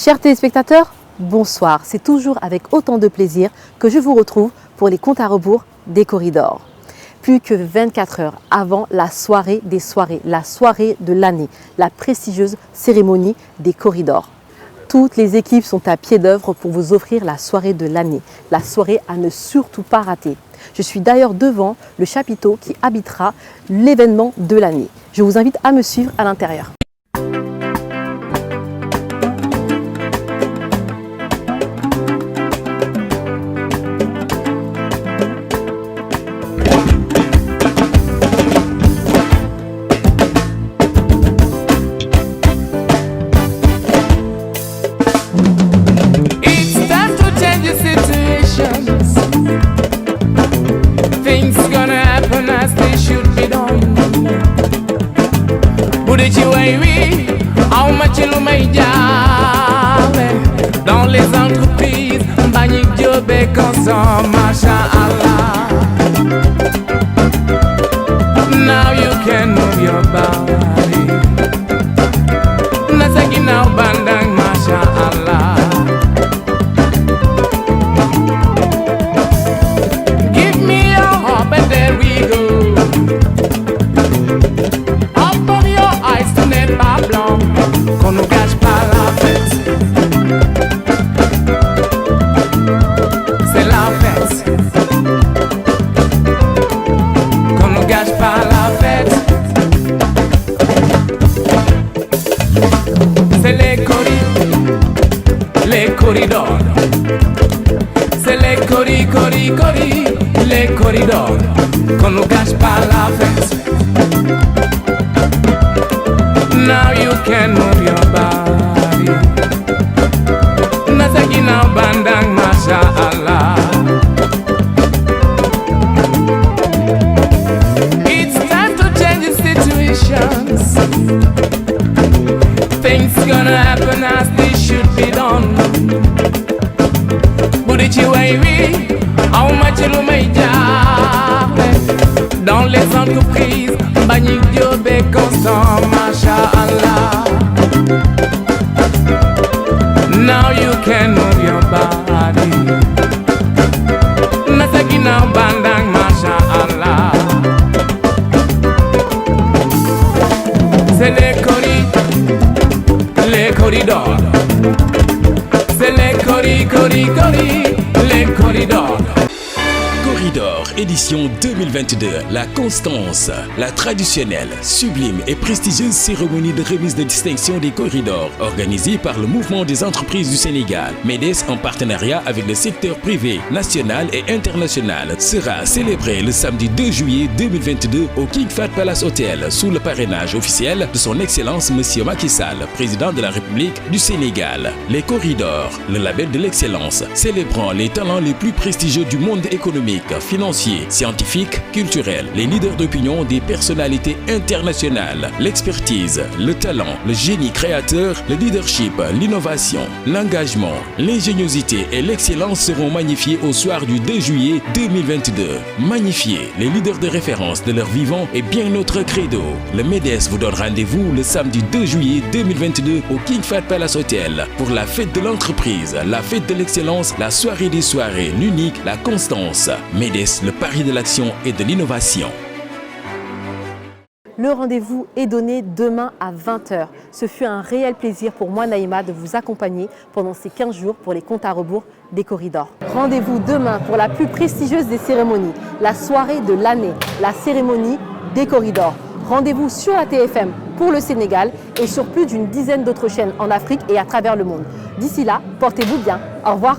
Chers téléspectateurs, bonsoir. C'est toujours avec autant de plaisir que je vous retrouve pour les comptes à rebours des Corridors. Plus que 24 heures avant la soirée des soirées, la soirée de l'année, la prestigieuse cérémonie des Corridors. Toutes les équipes sont à pied d'œuvre pour vous offrir la soirée de l'année, la soirée à ne surtout pas rater. Je suis d'ailleurs devant le chapiteau qui habitera l'événement de l'année. Je vous invite à me suivre à l'intérieur. Dans les entreprises, Mbagnick Diop et consort, Masha'Allah. Now you can move your body. Nasagi now bandang, Masha'Allah. Give me your hope and there we go. Open your eyes to n'est pas blanc, qu'on ne gâche pas la fête. C'est la fête, qu'on ne gâche pas la fête. C'est les corridors. C'est les corridors, qu'on ne gâche pas la fête. Now you can move your body. Nasagi now bandang, Masha'Allah. It's time to change the situations. Things gonna happen as they should be done. Budichi Waiwi, how much you may dans les entreprises, Mbagnick Diop et consort, Masha'Allah. Now you can move your body. Nasagi now bandang, Masha'Allah. C'est les corridors. C'est les corridors. Corridor, édition 2022, la Constance, la traditionnelle, sublime et prestigieuse cérémonie de remise de distinction des Corridors, organisée par le Mouvement des entreprises du Sénégal, MEDES en partenariat avec le secteur privé, national et international, sera célébrée le samedi 2 juillet 2022 au King Fahd Palace Hotel, sous le parrainage officiel de son Excellence Monsieur Macky Sall, président de la République du Sénégal. Les Corridors, le label de l'excellence, célébrant les talents les plus prestigieux du monde économique, financier, scientifique, culturel, les leaders d'opinion des personnalités internationales, l'expertise, le talent, le génie créateur, le leadership, l'innovation, l'engagement, l'ingéniosité et l'excellence seront magnifiés au soir du 2 juillet 2022. Magnifier les leaders de référence de leur vivant est bien notre credo. Le MEDES vous donne rendez-vous le samedi 2 juillet 2022 au King Fahd Palace Hotel pour la fête de l'entreprise, la fête de l'excellence, la soirée des soirées, l'unique, la Constance. MEDES, le pari de l'action et de l'innovation. Le rendez-vous est donné demain à 20 h. Ce fut un réel plaisir pour moi, Naïma, de vous accompagner pendant ces 15 jours pour les comptes à rebours des Corridors. Rendez-vous demain pour la plus prestigieuse des cérémonies, la soirée de l'année, la cérémonie des Corridors. Rendez-vous sur la TFM pour le Sénégal et sur plus d'une dizaine d'autres chaînes en Afrique et à travers le monde. D'ici là, portez-vous bien. Au revoir.